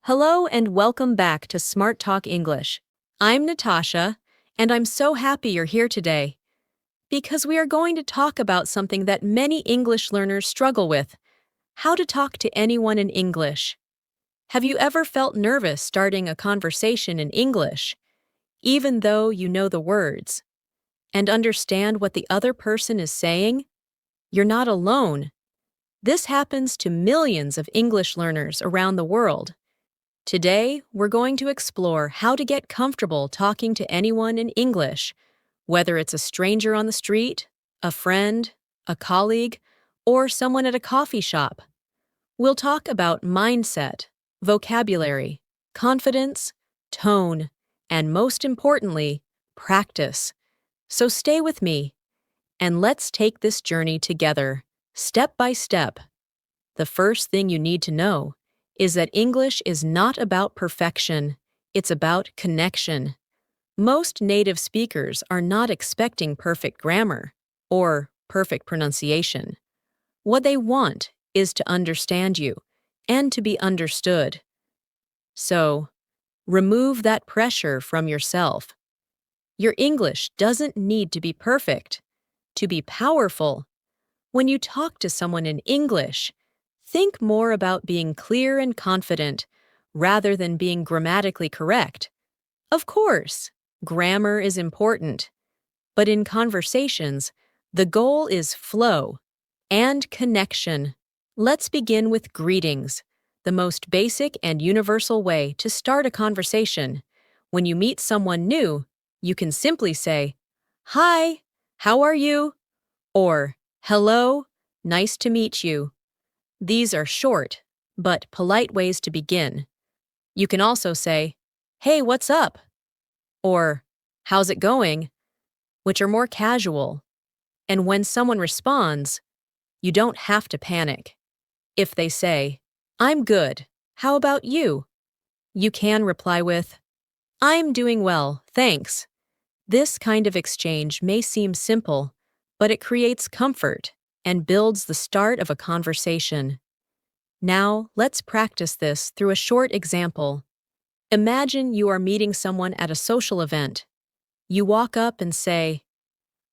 Hello and welcome back to Smart Talk English. I'm Natasha, and I'm so happy you're here today because we are going to talk about something that many English learners struggle with: how to talk to anyone in English. Have you ever felt nervous starting a conversation in English, even though you know the words and understand what the other person is saying? You're not alone. This happens to millions of English learners around the world. Today, we're going to explore how to get comfortable talking to anyone in English, whether it's a stranger on the street, a friend, a colleague, or someone at a coffee shop. We'll talk about mindset, vocabulary, confidence, tone, and most importantly, practice. So stay with me, and let's take this journey together, step by step. The first thing you need to know is that English is not about perfection, it's about connection. Most native speakers are not expecting perfect grammar or perfect pronunciation. What they want is to understand you and to be understood. So, remove that pressure from yourself. Your English doesn't need to be perfect to be powerful. When you talk to someone in English, think more about being clear and confident rather than being grammatically correct. Of course, grammar is important, but in conversations, the goal is flow and connection. Let's begin with greetings, the most basic and universal way to start a conversation. When you meet someone new, you can simply say, "Hi, how are you?" or "Hello, nice to meet you." These are short, but polite ways to begin. You can also say, "Hey, what's up?" or "How's it going?" which are more casual. And when someone responds, you don't have to panic. If they say, "I'm good, how about you?" you can reply with, "I'm doing well, thanks." This kind of exchange may seem simple, but it creates comfort and builds the start of a conversation. Now, let's practice this through a short example. Imagine you are meeting someone at a social event. You walk up and say,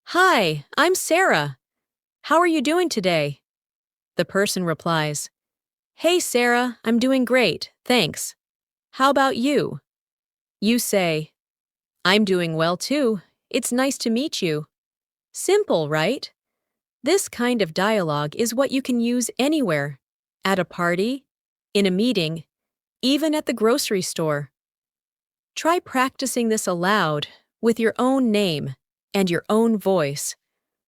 "Hi, I'm Sarah. How are you doing today?" The person replies, "Hey, Sarah, I'm doing great, thanks. How about you?" You say, "I'm doing well too. It's nice to meet you." Simple, right? This kind of dialogue is what you can use anywhere: at a party, in a meeting, even at the grocery store. Try practicing this aloud with your own name and your own voice.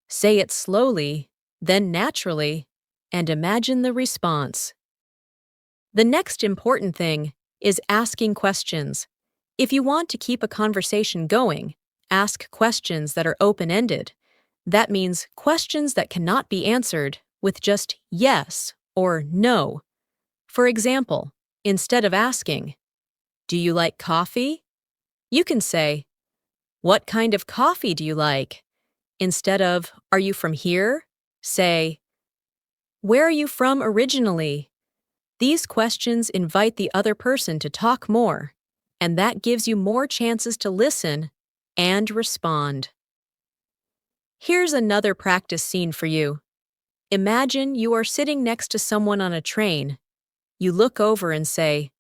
Say it slowly, then naturally, and imagine the response. The next important thing is asking questions. If you want to keep a conversation going, ask questions that are open-ended. That means questions that cannot be answered with just yes or no. For example, instead of asking, "Do you like coffee?" you can say, "What kind of coffee do you like?" Instead of, "Are you from here?" say, "Where are you from originally?" These questions invite the other person to talk more, and that gives you more chances to listen and respond. Here's another practice scene for you. Imagine you are sitting next to someone on a train. You look over and say,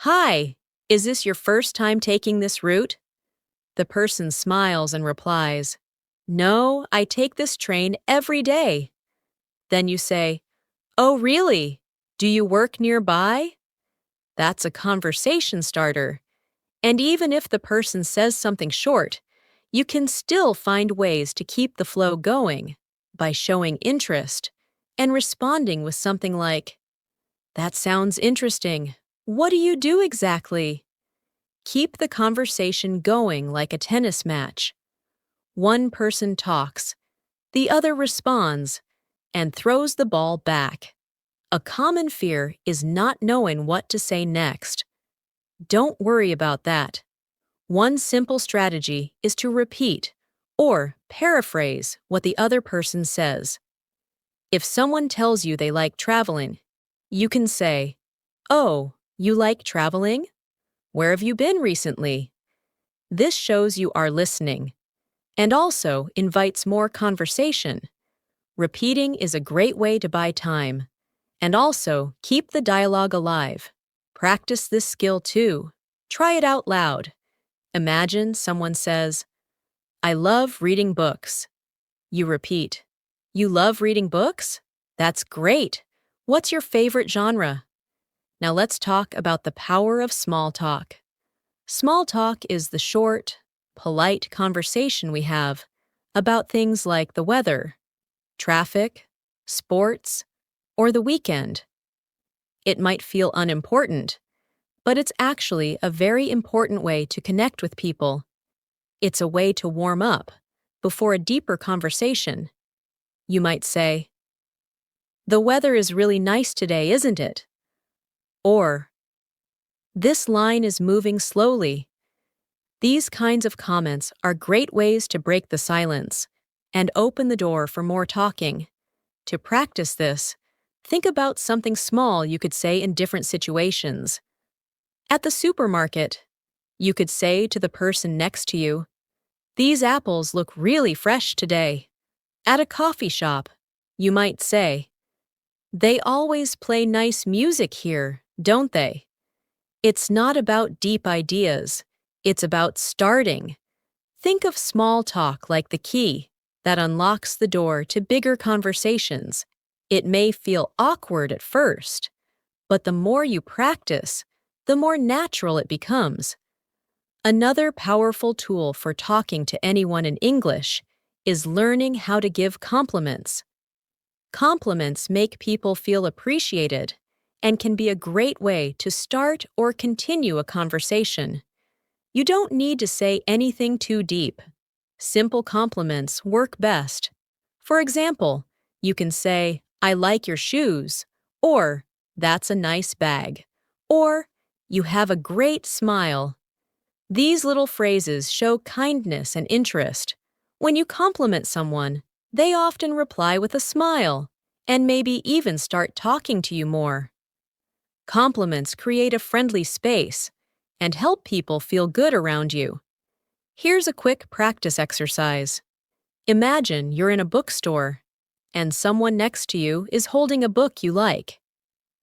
"Hi, is this your first time taking this route?" The person smiles and replies, "No, I take this train every day." Then you say, "Oh, really? Do you work nearby?" That's a conversation starter. And even if the person says something short, you can still find ways to keep the flow going by showing interest and responding with something like, "That sounds interesting. What do you do exactly?" Keep the conversation going like a tennis match. One person talks, the other responds, and throws the ball back. A common fear is not knowing what to say next. Don't worry about that. One simple strategy is to repeat or paraphrase what the other person says. If someone tells you they like traveling, you can say, "Oh, You like traveling? Where have you been recently? This shows you are listening and also invites more conversation. Repeating is a great way to buy time and also keep the dialogue alive. Practice this skill too. Try it out loud. Imagine someone says, I love reading books. You repeat, You love reading books? That's great. What's your favorite genre? Now let's talk about the power of small talk. Small talk is the short, polite conversation we have about things like the weather, traffic, sports, or the weekend. It might feel unimportant, but it's actually a very important way to connect with people. It's a way to warm up before a deeper conversation. You might say, The weather is really nice today, isn't it? Or, This line is moving slowly. These kinds of comments are great ways to break the silence and open the door for more talking. To practice this, think about something small you could say in different situations. At the supermarket, you could say to the person next to you, These apples look really fresh today. At a coffee shop, you might say, They always play nice music here, don't they? It's not about deep ideas. It's about starting. Think of small talk like the key that unlocks the door to bigger conversations. It may feel awkward at first, but the more you practice, the more natural it becomes. Another powerful tool for talking to anyone in English is learning how to give compliments. Compliments make people feel appreciated and can be a great way to start or continue a conversation. You don't need to say anything too deep. Simple compliments work best. For example, you can say, I like your shoes, or that's a nice bag, or you have a great smile. These little phrases show kindness and interest. When you compliment someone, they often reply with a smile and maybe even start talking to you more. Compliments create a friendly space and help people feel good around you. Here's a quick practice exercise. Imagine you're in a bookstore and someone next to you is holding a book you like.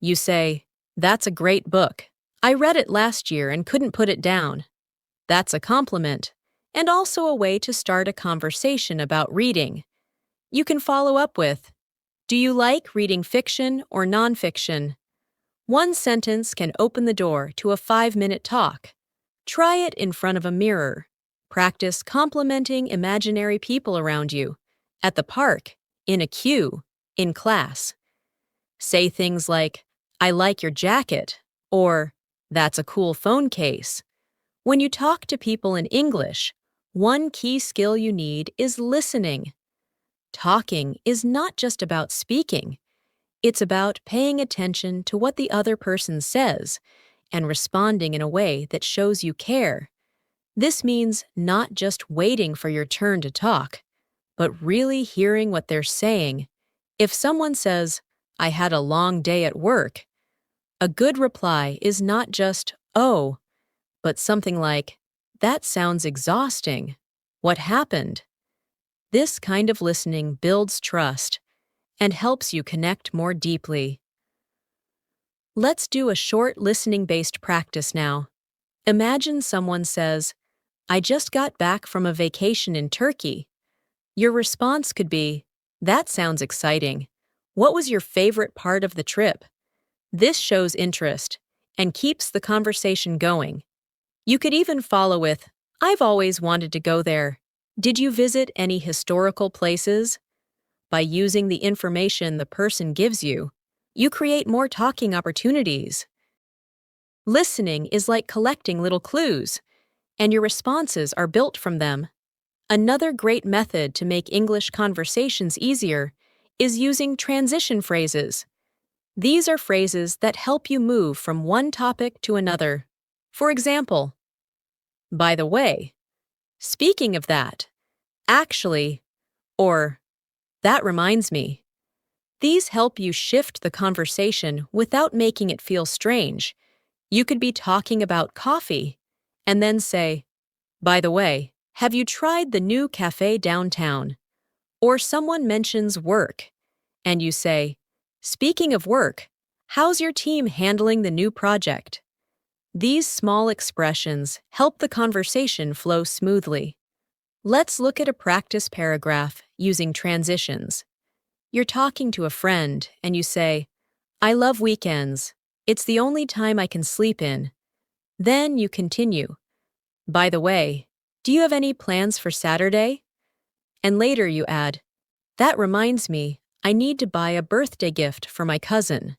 You say, That's a great book. I read it last year and couldn't put it down. That's a compliment and also a way to start a conversation about reading. You can follow up with, Do you like reading fiction or nonfiction? One sentence can open the door to a 5-minute talk. Try it in front of a mirror. Practice complimenting imaginary people around you, at the park, in a queue, in class. Say things like, I like your jacket, or That's a cool phone case. When you talk to people in English, one key skill you need is listening. Talking is not just about speaking. It's about paying attention to what the other person says and responding in a way that shows you care. This means not just waiting for your turn to talk, but really hearing what they're saying. If someone says, I had a long day at work, a good reply is not just, oh, but something like, that sounds exhausting. What happened? This kind of listening builds trust and helps you connect more deeply. Let's do a short listening-based practice now. Imagine someone says, I just got back from a vacation in Turkey. Your response could be, That sounds exciting. What was your favorite part of the trip? This shows interest and keeps the conversation going. You could even follow with, I've always wanted to go there. Did you visit any historical places? By using the information the person gives you, you create more talking opportunities. Listening is like collecting little clues, and your responses are built from them. Another great method to make English conversations easier is using transition phrases. These are phrases that help you move from one topic to another. For example, by the way, speaking of that, actually, or that reminds me. These help you shift the conversation without making it feel strange. You could be talking about coffee and then say, "By the way, have you tried the new cafe downtown?" Or someone mentions work, and you say, "Speaking of work, how's your team handling the new project?" These small expressions help the conversation flow smoothly. Let's look at a practice paragraph using transitions. You're talking to a friend and you say, "I love weekends. It's the only time I can sleep in." Then you continue, "By the way, do you have any plans for Saturday?" And later you add, "That reminds me, I need to buy a birthday gift for my cousin."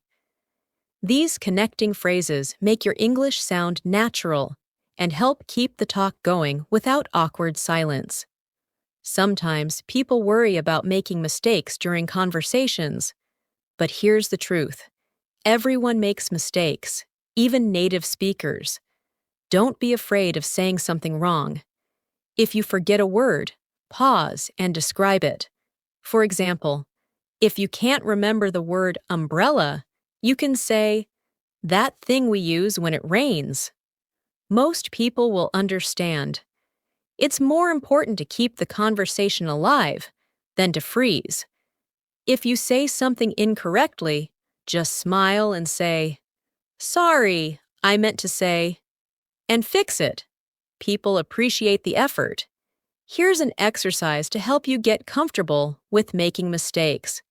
These connecting phrases make your English sound natural and help keep the talk going without awkward silence. Sometimes people worry about making mistakes during conversations, but here's the truth. Everyone makes mistakes, even native speakers. Don't be afraid of saying something wrong. If you forget a word, pause and describe it. For example, if you can't remember the word umbrella, you can say, "That thing we use when it rains." Most people will understand. It's more important to keep the conversation alive than to freeze. If you say something incorrectly, just smile and say, "Sorry, I meant to say," and fix it. People appreciate the effort. Here's an exercise to help you get comfortable with making mistakes.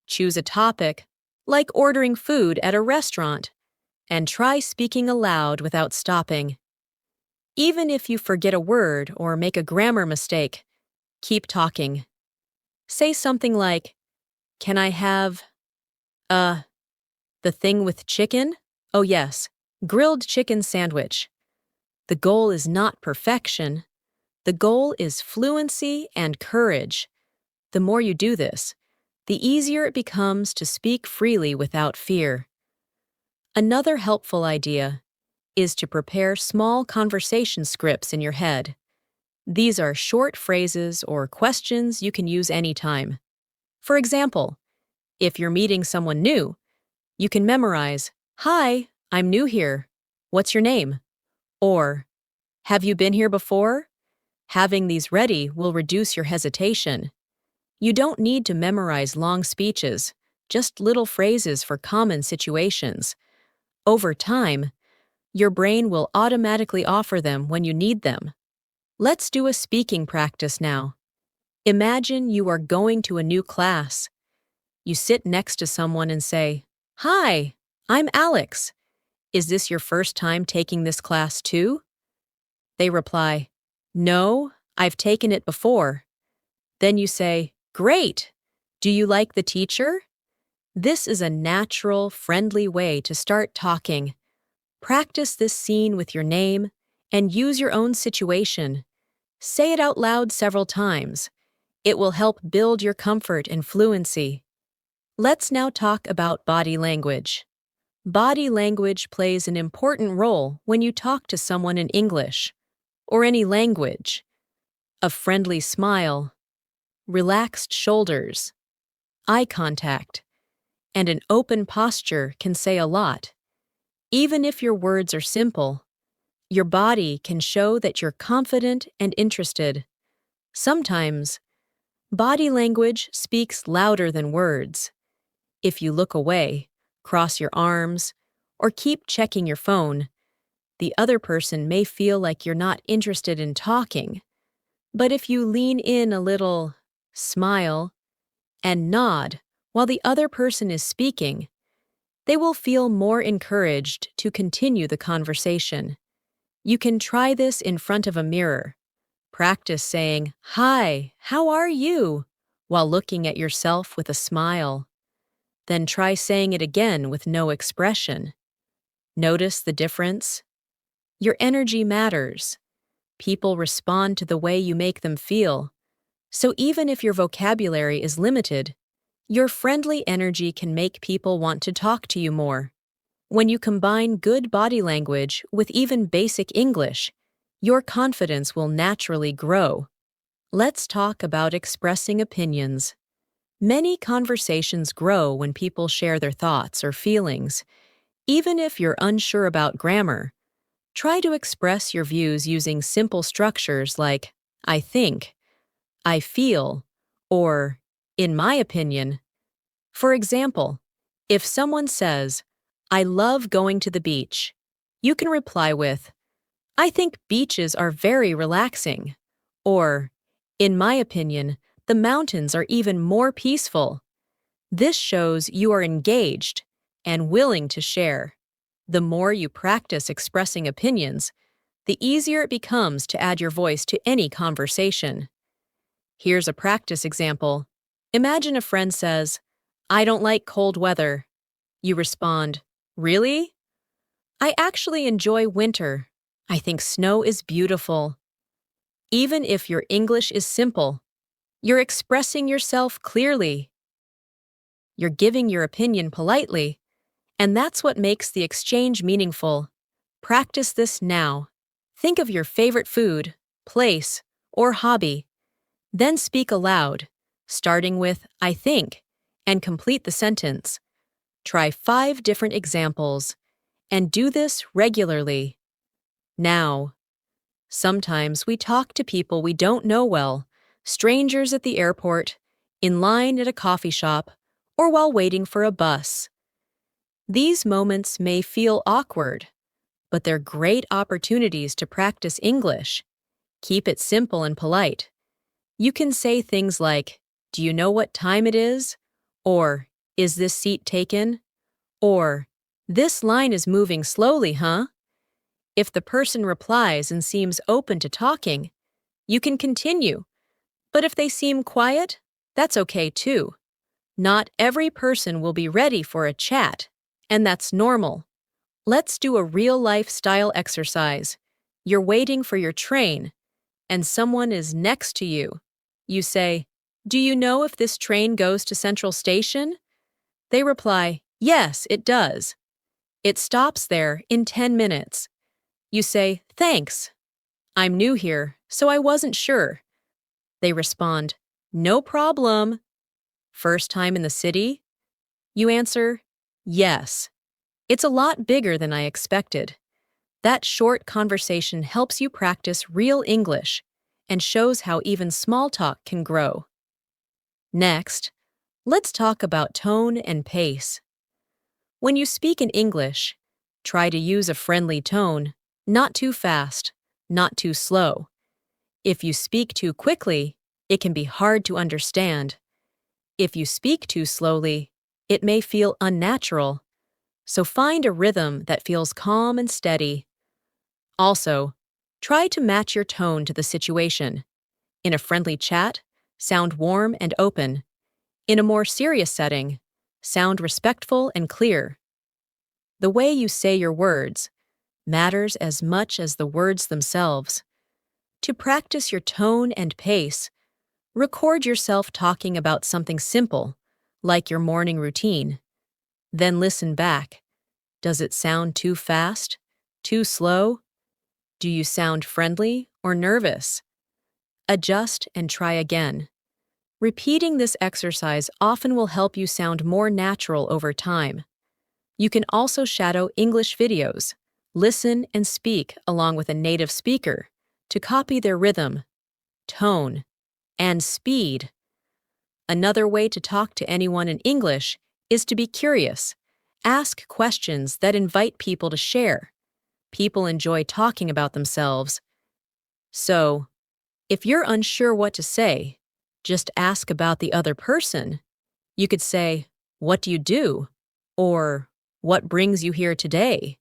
Choose a topic, like ordering food at a restaurant, and try speaking aloud without stopping. Even if you forget a word or make a grammar mistake, keep talking. Say something like, "Can I have, uh, the thing with chicken? Oh yes, grilled chicken sandwich." The goal is not perfection. The goal is fluency and courage. The more you do this, the easier it becomes to speak freely without fear. Another helpful idea is to prepare small conversation scripts in your head. These are short phrases or questions you can use anytime. For example, if you're meeting someone new, you can memorize, "Hi, I'm new here. What's your name?" Or, "Have you been here before?" Having these ready will reduce your hesitation. You don't need to memorize long speeches, just little phrases for common situations. Over time, your brain will automatically offer them when you need them. Let's do a speaking practice now. Imagine you are going to a new class. You sit next to someone and say, "Hi, I'm Alex. Is this your first time taking this class too?" They reply, "No, I've taken it before." Then you say, "Great. Do you like the teacher?" This is a natural, friendly way to start talking. Practice this scene with your name and use your own situation. Say it out loud several times. It will help build your comfort and fluency. Let's now talk about body language. Body language plays an important role when you talk to someone in English or any language. A friendly smile, relaxed shoulders, eye contact, and an open posture can say a lot. Even if your words are simple, your body can show that you're confident and interested. Sometimes, body language speaks louder than words. If you look away, cross your arms, or keep checking your phone, the other person may feel like you're not interested in talking. But if you lean in a little, smile, and nod while the other person is speaking, they will feel more encouraged to continue the conversation. You can try this in front of a mirror. Practice saying, "Hi, how are you?" while looking at yourself with a smile. Then try saying it again with no expression. Notice the difference? Your energy matters. People respond to the way you make them feel. So even if your vocabulary is limited, your friendly energy can make people want to talk to you more. When you combine good body language with even basic English, your confidence will naturally grow. Let's talk about expressing opinions. Many conversations grow when people share their thoughts or feelings. Even if you're unsure about grammar, try to express your views using simple structures like I think, I feel, or in my opinion. For example, if someone says, I love going to the beach, you can reply with, I think beaches are very relaxing. Or, in my opinion, the mountains are even more peaceful. This shows you are engaged and willing to share. The more you practice expressing opinions, the easier it becomes to add your voice to any conversation. Here's a practice example. Imagine a friend says, I don't like cold weather. You respond, really? I actually enjoy winter. I think snow is beautiful. Even if your English is simple, you're expressing yourself clearly. You're giving your opinion politely, and that's what makes the exchange meaningful. Practice this now. Think of your favorite food, place, or hobby. Then speak aloud, starting with I think, and complete the sentence. Try 5 different examples, and do this regularly. Now, sometimes we talk to people we don't know well, strangers at the airport, in line at a coffee shop, or while waiting for a bus. These moments may feel awkward, but they're great opportunities to practice English. Keep it simple and polite. You can say things like, do you know what time it is? Or, is this seat taken? Or, this line is moving slowly, huh? If the person replies and seems open to talking, you can continue. But if they seem quiet, that's okay too. Not every person will be ready for a chat, and that's normal. Let's do a real-life style exercise. You're waiting for your train, and someone is next to you. You say, do you know if this train goes to Central Station? They reply, yes, it does. It stops there in 10 minutes. You say, thanks. I'm new here, so I wasn't sure. They respond, no problem. First time in the city? You answer, yes. It's a lot bigger than I expected. That short conversation helps you practice real English and shows how even small talk can grow. Next, let's talk about tone and pace. When you speak in English, try to use a friendly tone, not too fast, not too slow. If you speak too quickly, it can be hard to understand. If you speak too slowly, it may feel unnatural. So find a rhythm that feels calm and steady. Also, try to match your tone to the situation. In a friendly chat, sound warm and open. In a more serious setting, sound respectful and clear. The way you say your words matters as much as the words themselves. To practice your tone and pace, record yourself talking about something simple, like your morning routine. Then listen back. Does it sound too fast? Too slow? Do you sound friendly or nervous? Adjust and try again. Repeating this exercise often will help you sound more natural over time. You can also shadow English videos, listen and speak along with a native speaker to copy their rhythm, tone, and speed. Another way to talk to anyone in English is to be curious. Ask questions that invite people to share. People enjoy talking about themselves. So, if you're unsure what to say, just ask about the other person. You could say, what do you do? Or, what brings you here today?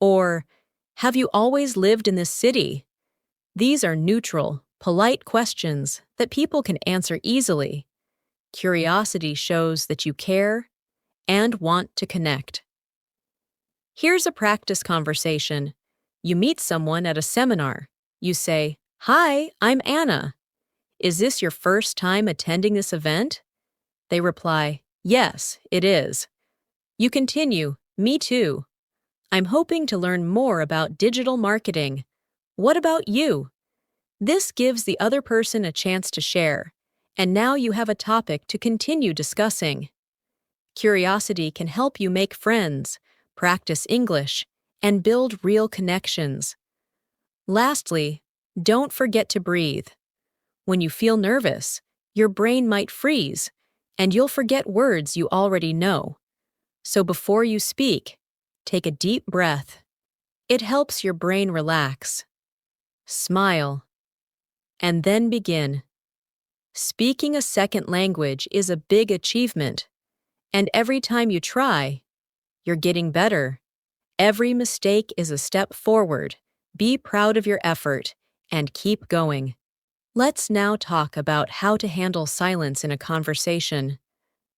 Or, have you always lived in this city? These are neutral, polite questions that people can answer easily. Curiosity shows that you care and want to connect. Here's a practice conversation. You meet someone at a seminar. You say, hi, I'm Anna. Is this your first time attending this event? They reply, yes, it is. You continue, me too. I'm hoping to learn more about digital marketing. What about you? This gives the other person a chance to share, and now you have a topic to continue discussing. Curiosity can help you make friends, practice English, and build real connections. Lastly, don't forget to breathe. When you feel nervous, your brain might freeze, and you'll forget words you already know. So before you speak, take a deep breath. It helps your brain relax. Smile, and then begin. Speaking a second language is a big achievement, and every time you try, you're getting better. Every mistake is a step forward. Be proud of your effort and keep going. Let's now talk about how to handle silence in a conversation.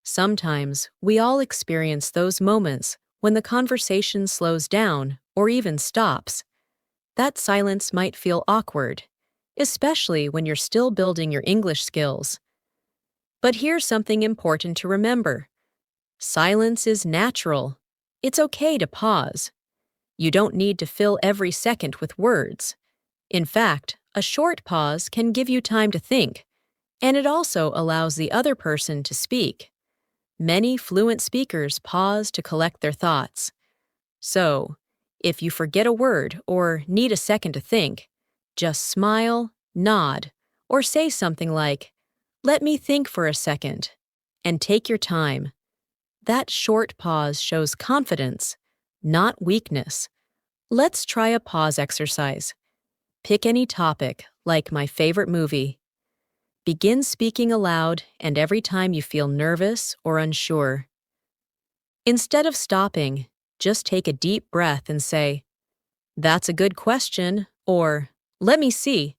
Sometimes we all experience those moments when the conversation slows down or even stops. That silence might feel awkward, especially when you're still building your English skills. But here's something important to remember. Silence is natural. It's okay to pause. You don't need to fill every second with words. In fact, a short pause can give you time to think, and it also allows the other person to speak. Many fluent speakers pause to collect their thoughts. So, if you forget a word or need a second to think, just smile, nod, or say something like, "Let me think for a second," and take your time. That short pause shows confidence, not weakness. Let's try a pause exercise. Pick any topic, like my favorite movie. Begin speaking aloud and every time you feel nervous or unsure. Instead of stopping, just take a deep breath and say, "That's a good question," or "Let me see,"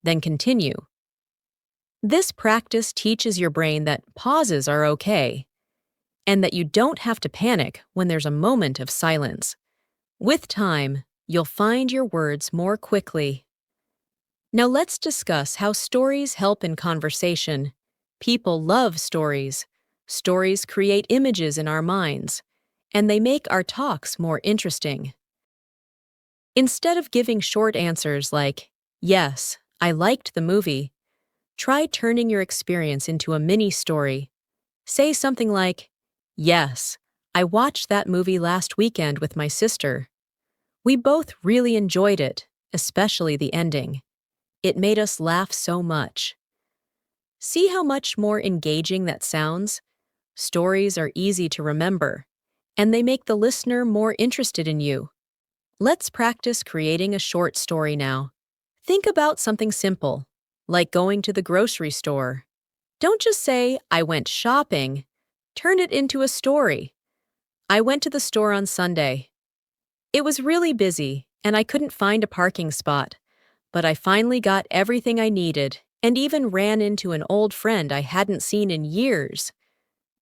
then continue. This practice teaches your brain that pauses are okay, and that you don't have to panic when there's a moment of silence. With time, you'll find your words more quickly. Now let's discuss how stories help in conversation. People love stories. Stories create images in our minds, and they make our talks more interesting. Instead of giving short answers like, "Yes, I liked the movie," try turning your experience into a mini story. Say something like, "Yes, I watched that movie last weekend with my sister. We both really enjoyed it, especially the ending. It made us laugh so much." See how much more engaging that sounds? Stories are easy to remember, and they make the listener more interested in you. Let's practice creating a short story now. Think about something simple, like going to the grocery store. Don't just say, "I went shopping." Turn it into a story. "I went to the store on Sunday. It was really busy, and I couldn't find a parking spot. But I finally got everything I needed and even ran into an old friend I hadn't seen in years."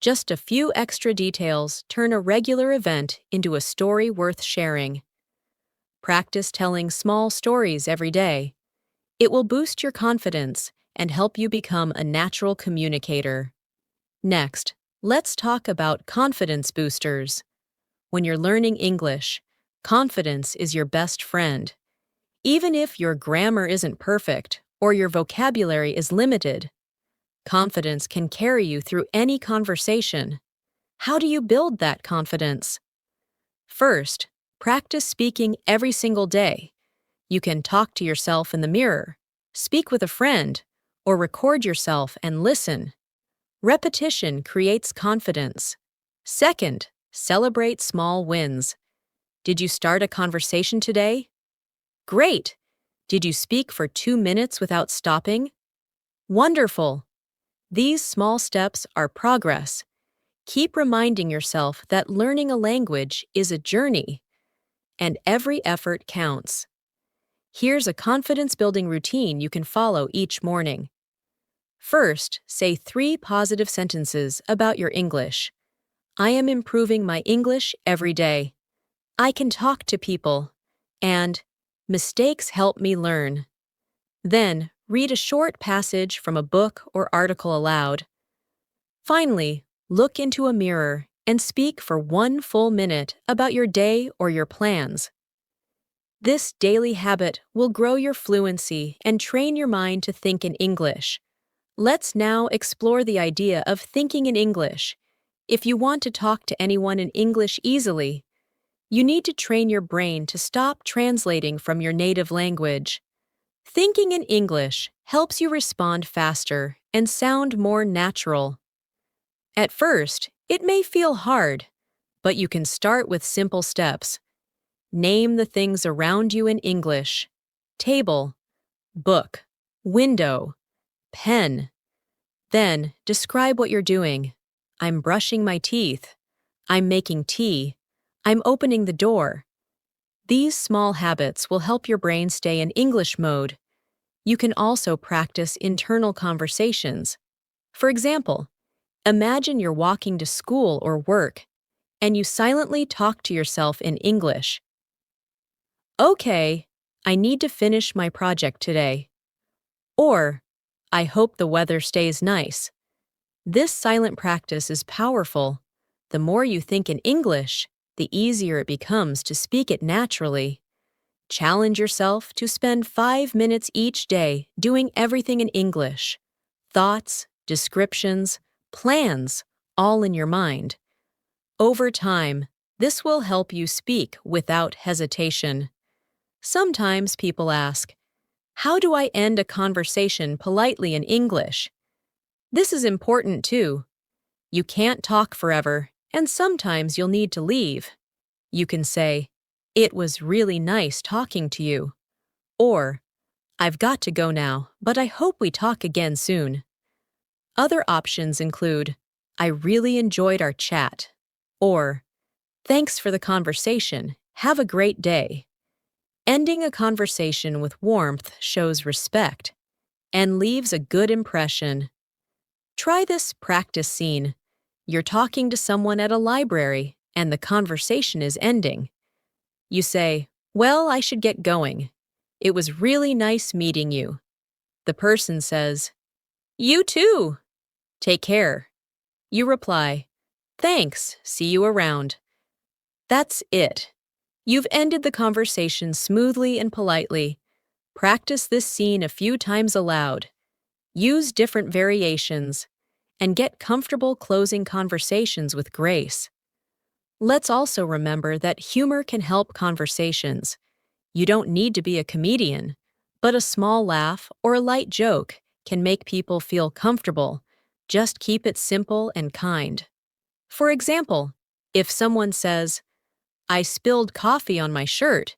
Just a few extra details turn a regular event into a story worth sharing. Practice telling small stories every day. It will boost your confidence and help you become a natural communicator. Next, let's talk about confidence boosters. When you're learning English, confidence is your best friend. Even if your grammar isn't perfect or your vocabulary is limited, confidence can carry you through any conversation. How do you build that confidence? First, practice speaking every single day. You can talk to yourself in the mirror, speak with a friend, or record yourself and listen. Repetition creates confidence. Second, celebrate small wins. Did you start a conversation today? Great! Did you speak for 2 minutes without stopping? Wonderful! These small steps are progress. Keep reminding yourself that learning a language is a journey, and every effort counts. Here's a confidence-building routine you can follow each morning. First, say 3 positive sentences about your English. "I am improving my English every day." "I can talk to people." And "Mistakes help me learn." Then, read a short passage from a book or article aloud. Finally, look into a mirror and speak for 1 full minute about your day or your plans. This daily habit will grow your fluency and train your mind to think in English. Let's now explore the idea of thinking in English. If you want to talk to anyone in English easily, You need to train your brain to stop translating from your native language. Thinking in English helps you respond faster and sound more natural. At first, it may feel hard, but you can start with simple steps. Name the things around you in English: table, book, window, pen. Then, describe what you're doing. I'm brushing my teeth. I'm making tea. I'm opening the door. These small habits will help your brain stay in English mode. You can also practice internal conversations. For example, imagine you're walking to school or work, and you silently talk to yourself in English. Okay, I need to finish my project today. Or, I hope the weather stays nice. This silent practice is powerful. The more you think in English, the easier it becomes to speak it naturally. Challenge yourself to spend 5 minutes each day doing everything in English. Thoughts, descriptions, plans, all in your mind. Over time, this will help you speak without hesitation. Sometimes people ask, how do I end a conversation politely in English? This is important too. You can't talk forever, and sometimes you'll need to leave. You can say, "It was really nice talking to you." Or, "I've got to go now, but I hope we talk again soon." Other options include, "I really enjoyed our chat." Or, "Thanks for the conversation. Have a great day." Ending a conversation with warmth shows respect and leaves a good impression. Try this practice scene. You're talking to someone at a library, and the conversation is ending. You say, "Well, I should get going. It was really nice meeting you." The person says, "You too. Take care." You reply, "Thanks, see you around." That's it. You've ended the conversation smoothly and politely. Practice this scene a few times aloud. Use different variations, and get comfortable closing conversations with grace. Let's also remember that humor can help conversations. You don't need to be a comedian, but a small laugh or a light joke can make people feel comfortable. Just keep it simple and kind. For example, if someone says, "I spilled coffee on my shirt,"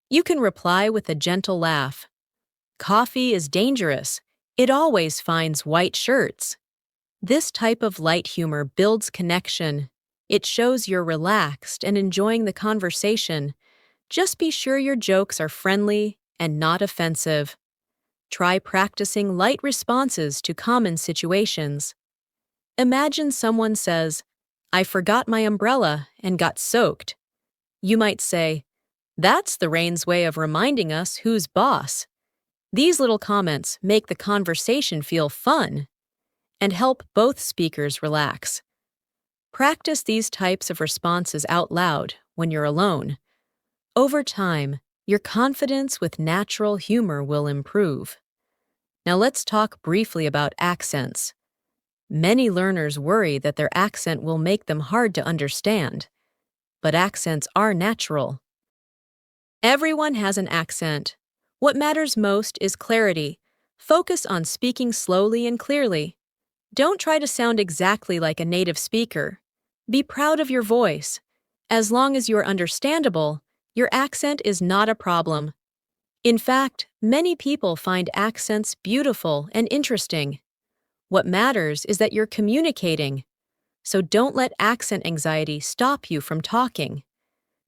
you can reply with a gentle laugh. "Coffee is dangerous. It always finds white shirts." This type of light humor builds connection. It shows you're relaxed and enjoying the conversation. Just be sure your jokes are friendly and not offensive. Try practicing light responses to common situations. Imagine someone says, "I forgot my umbrella and got soaked." You might say, "That's the rain's way of reminding us who's boss." These little comments make the conversation feel fun and help both speakers relax. Practice these types of responses out loud when you're alone. Over time, your confidence with natural humor will improve. Now let's talk briefly about accents. Many learners worry that their accent will make them hard to understand, but accents are natural. Everyone has an accent. What matters most is clarity. Focus on speaking slowly and clearly. Don't try to sound exactly like a native speaker. Be proud of your voice. As long as you're understandable, your accent is not a problem. In fact, many people find accents beautiful and interesting. What matters is that you're communicating. So don't let accent anxiety stop you from talking.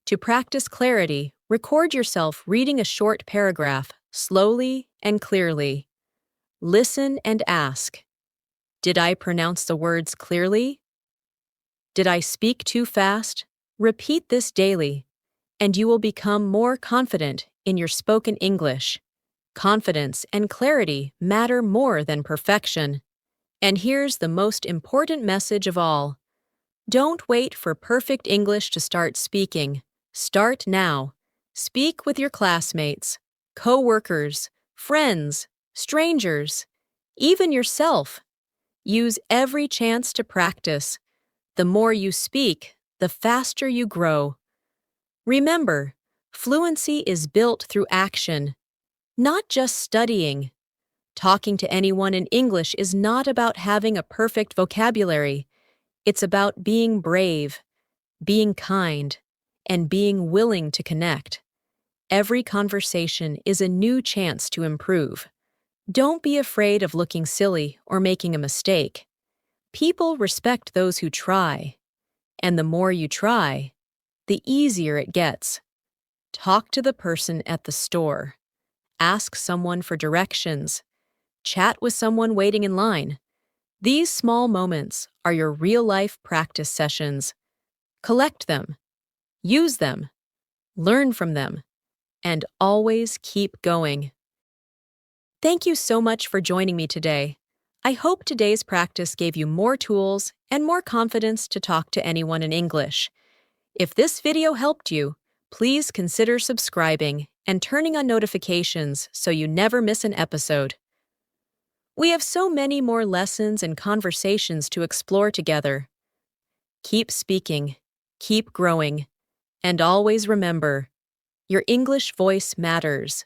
To practice clarity, record yourself reading a short paragraph slowly and clearly. Listen and ask, "Did I pronounce the words clearly? Did I speak too fast?" Repeat this daily, and you will become more confident in your spoken English. Confidence and clarity matter more than perfection. And here's the most important message of all. Don't wait for perfect English to start speaking. Start now. Speak with your classmates, coworkers, friends, strangers, even yourself. Use every chance to practice. The more you speak, the faster you grow. Remember, fluency is built through action, not just studying. Talking to anyone in English is not about having a perfect vocabulary. It's about being brave, being kind, and being willing to connect. Every conversation is a new chance to improve. Don't be afraid of looking silly or making a mistake. People respect those who try, and the more you try, the easier it gets. Talk to the person at the store. Ask someone for directions. Chat with someone waiting in line. These small moments are your real-life practice sessions. Collect them, use them, learn from them, and always keep going. Thank you so much for joining me today. I hope today's practice gave you more tools and more confidence to talk to anyone in English. If this video helped you, please consider subscribing and turning on notifications so you never miss an episode. We have so many more lessons and conversations to explore together. Keep speaking, keep growing, and always remember, your English voice matters.